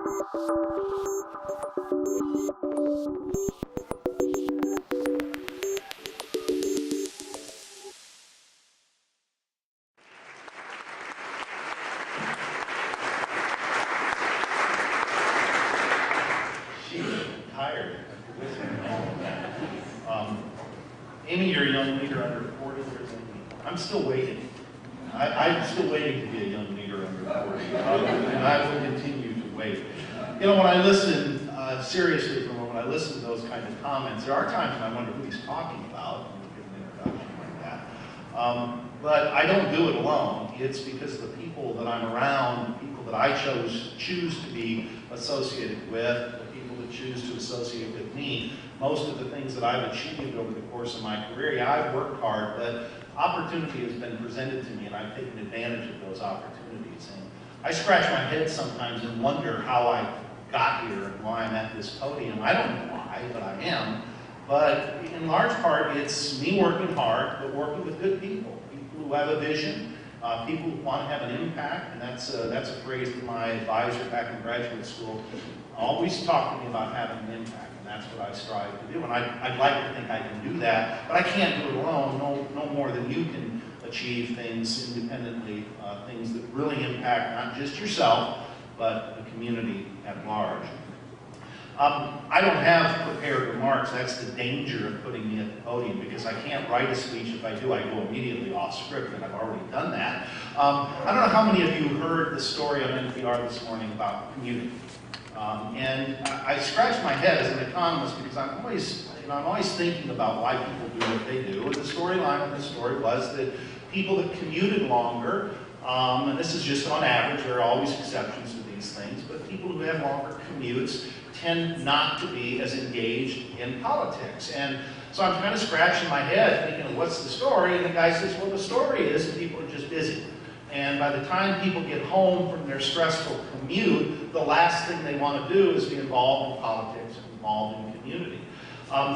Tired after listening to all of that. Amy, you're a young leader under 40 years. I'm still waiting. I'm still waiting to be a young leader under 40, and I will continue to wait. You know, when I listen seriously, when I listen to those kind of comments, there are times when I wonder who he's talking about. Give an introduction like that. But I don't do it alone. It's because the people that I'm around, the people that I choose to be associated with, choose to associate with me. Most of the things that I've achieved over the course of my career, yeah, I've worked hard, but opportunity has been presented to me and I've taken advantage of those opportunities. And I scratch my head sometimes and wonder how I got here and why I'm at this podium. I don't know why, but I am. But in large part, it's me working hard, but working with good people, people who have a vision, people who want to have an impact, and that's a phrase that my advisor back in graduate school always talked to me about having an impact, and that's what I strive to do. And I'd like to think I can do that, but I can't do it alone, no more than you can achieve things independently, things that really impact not just yourself, but the community at large. I don't have prepared remarks. That's the danger of putting me at the podium, because I can't write a speech. If I do, I go immediately off script, and I've already done that. I don't know how many of you heard the story on NPR this morning about community. And I scratch my head as an economist because I'm always thinking about why people do what they do. And the storyline of the story was that people that commuted longer, and this is just on average, there are always exceptions to these things, but people who have longer commutes tend not to be as engaged in politics. And so I'm kind of scratching my head thinking, what's the story? And the guy says, well, the story is that people are just busy. And by the time people get home from their stressful commute, the last thing they want to do is be involved in politics and involved in community.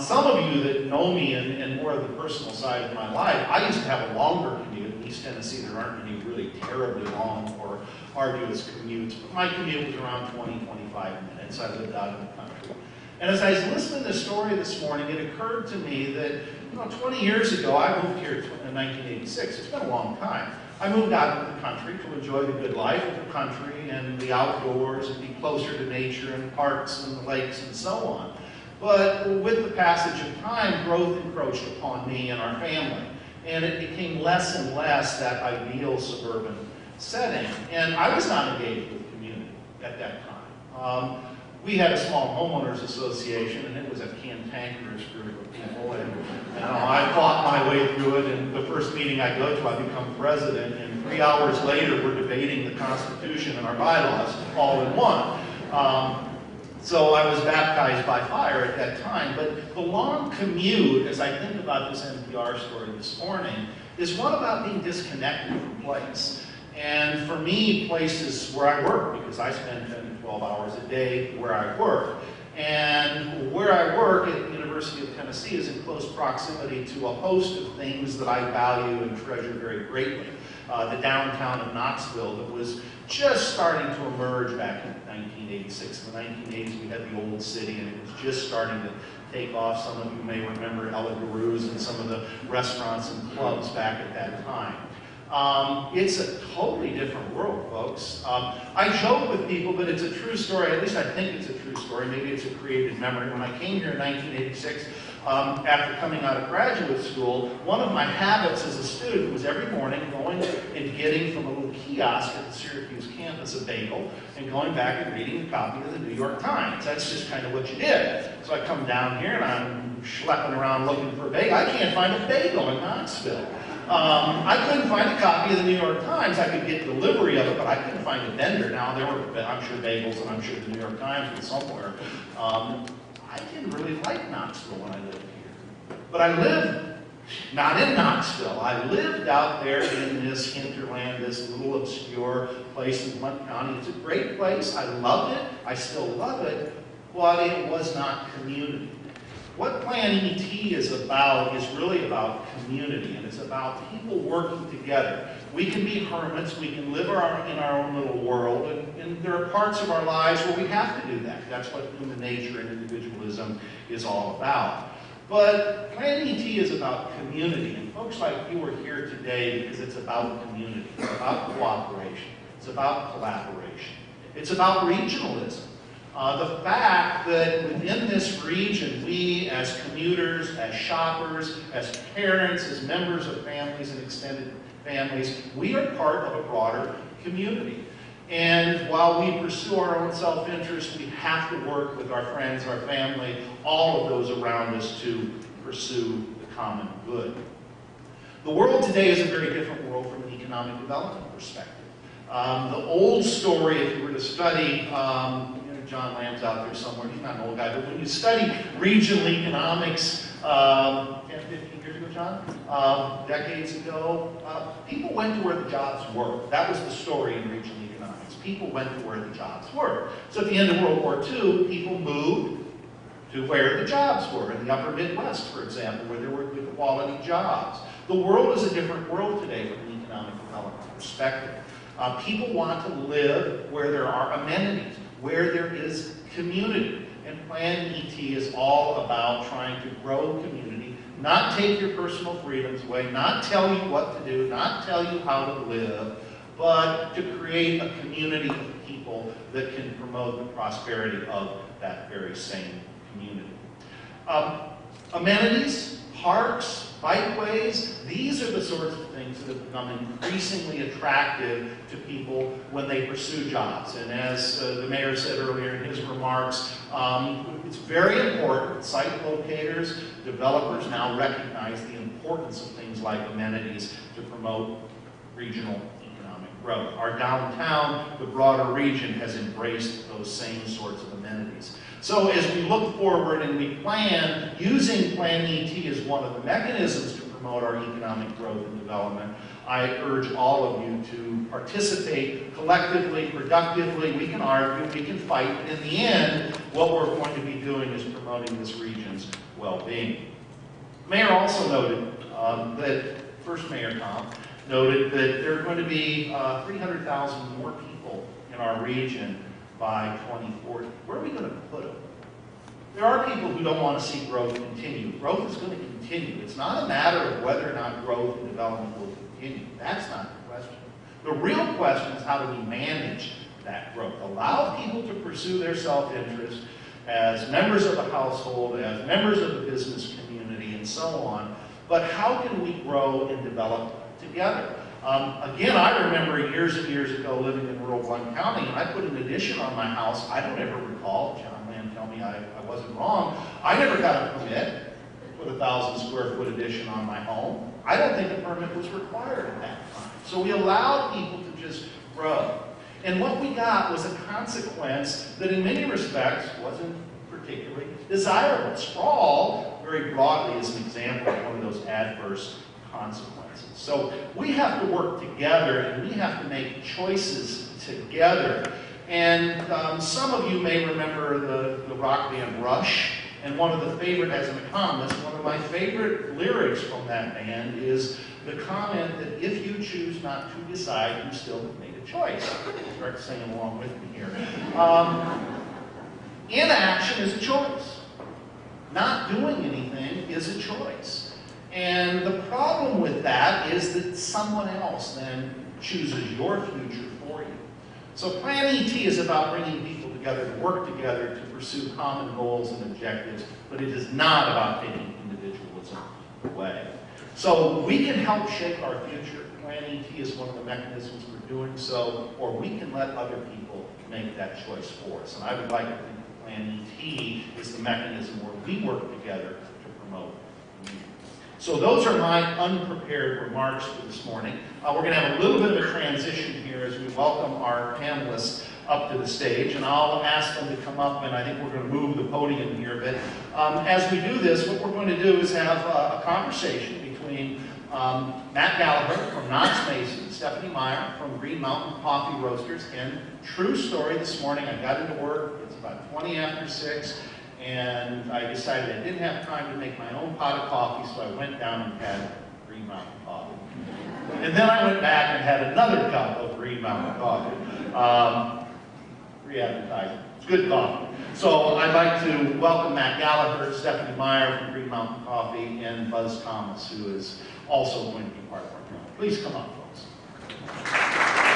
Some of you that know me and more of the personal side of my life, I used to have a longer commute. In East Tennessee, there aren't any really terribly long or arduous commutes, but my commute was around 20, 25 minutes. I lived out in the country. And as I was listening to this story this morning, it occurred to me that 20 years ago, I moved here in 1986. It's been a long time. I moved out into the country to enjoy the good life of the country and the outdoors and be closer to nature and parks and the lakes and so on. But with the passage of time, growth encroached upon me and our family. And it became less and less that ideal suburban setting. And I was not engaged with community at that time. We had a small homeowners association, and it was a cantankerous group of people. And I fought my way through it, and the first meeting I go to, I become president, and 3 hours later, we're debating the Constitution and our bylaws all in one. So I was baptized by fire at that time. But the long commute, as I think about this NPR story this morning, is one about being disconnected from place. And for me, place is where I work, because I spend 10 to 12 hours a day where I work. And where I work at the University of Tennessee is in close proximity to a host of things that I value and treasure very greatly. The downtown of Knoxville that was just starting to emerge back in 1986. In the 1980s, we had the old city, and it was just starting to take off. Some of you may remember Ella Garou's and some of the restaurants and clubs back at that time. It's a totally different world, folks. I joke with people, but it's a true story. At least I think it's a true story. Maybe it's a created memory. When I came here in 1986, after coming out of graduate school, one of my habits as a student was every morning going and getting from a little kiosk at the Syracuse campus a bagel and going back and reading a copy of the New York Times. That's just kind of what you did. So I come down here and I'm schlepping around looking for a bagel. I can't find a bagel in Knoxville. I couldn't find a copy of the New York Times. I could get delivery of it, but I couldn't find a vendor. Now, there were, I'm sure, bagels, and I'm sure the New York Times was somewhere. I didn't really like Knoxville when I lived here. But I lived not in Knoxville. I lived out there in this hinterland, this little obscure place in Blount County. It's a great place. I loved it. I still love it. But it was not community. What Plan ET is about is really about community, and it's about people working together. We can be hermits, we can live in our own little world, and there are parts of our lives where we have to do that. That's what human nature and individualism is all about. But Plan ET is about community, and folks like you are here today because it's about community, it's about cooperation, it's about collaboration, it's about regionalism. The fact that within this region, we as commuters, as shoppers, as parents, as members of families and extended families, we are part of a broader community. And while we pursue our own self-interest, we have to work with our friends, our family, all of those around us to pursue the common good. The world today is a very different world from an economic development perspective. The old story, if you were to study, John Lamb's out there somewhere, he's not an old guy, but when you study regional economics, 10, 15 years ago, John, decades ago, people went to where the jobs were. That was the story in regional economics. People went to where the jobs were. So at the end of World War II, people moved to where the jobs were, in the upper Midwest, for example, where there were good quality jobs. The world is a different world today from an economic development perspective. People want to live where there are amenities, where there is community. And Plan ET is all about trying to grow community, not take your personal freedoms away, not tell you what to do, not tell you how to live, but to create a community of people that can promote the prosperity of that very same community. Amenities, parks, bikeways, these are the sorts of things that have become increasingly attractive to people when they pursue jobs. And as the mayor said earlier in his remarks, it's very important. Site locators, developers now recognize the importance of things like amenities to promote regional economic growth. Our downtown, the broader region, has embraced those same sorts of amenities. So as we look forward and we plan, using Plan ET as one of the mechanisms to promote our economic growth and development, I urge all of you to participate collectively, productively. We can argue, we can fight, but in the end, what we're going to be doing is promoting this region's well-being. The mayor also noted First Mayor Tom noted that there are going to be 300,000 more people in our region by 2040. Where are we going to put them? There are people who don't want to see growth continue. Growth is going to continue. It's not a matter of whether or not growth and development will continue. That's not the question. The real question is, how do we manage that growth? Allow people to pursue their self-interest as members of the household, as members of the business community, and so on. But how can we grow and develop together? Again, I remember years and years ago living in rural Blount County, and I put an addition on my house. I don't ever recall, John Lamb tell me I wasn't wrong, I never got a permit to put a 1,000 square foot addition on my home. I don't think a permit was required at that time. So we allowed people to just grow. And what we got was a consequence that in many respects wasn't particularly desirable. Sprawl, very broadly, is an example of one of those adverse consequences. So we have to work together, and we have to make choices together. And some of you may remember the rock band Rush, and one of the favorite, as an economist, one of my favorite lyrics from that band is the comment that if you choose not to decide, you still have made a choice. Start singing along with me here. Inaction is a choice. Not doing anything is a choice. And the problem with that is that someone else then chooses your future for you. So Plan ET is about bringing people together to work together to pursue common goals and objectives, but it is not about taking individualism away. So we can help shape our future. Plan ET is one of the mechanisms for doing so, or we can let other people make that choice for us. And I would like to think that Plan ET is the mechanism where we work together to promote community. So those are my unprepared remarks for this morning. We're going to have a little bit of a transition here as we welcome our panelists up to the stage, and I'll ask them to come up, and I think we're going to move the podium here a bit. As we do this, what we're going to do is have a conversation between Matt Gallagher from Knox Mason, Stephanie Meyer from Green Mountain Coffee Roasters, and true story this morning, I got into work, it's about 20 after 6, and I decided I didn't have time to make my own pot of coffee, so I went down and had Green Mountain coffee. And then I went back and had another cup of Green Mountain coffee. Free advertising. It's good coffee. So I'd like to welcome Matt Gallagher, Stephanie Meyer from Green Mountain Coffee, and Buzz Thomas, who is also going to be part of our panel. Please come up.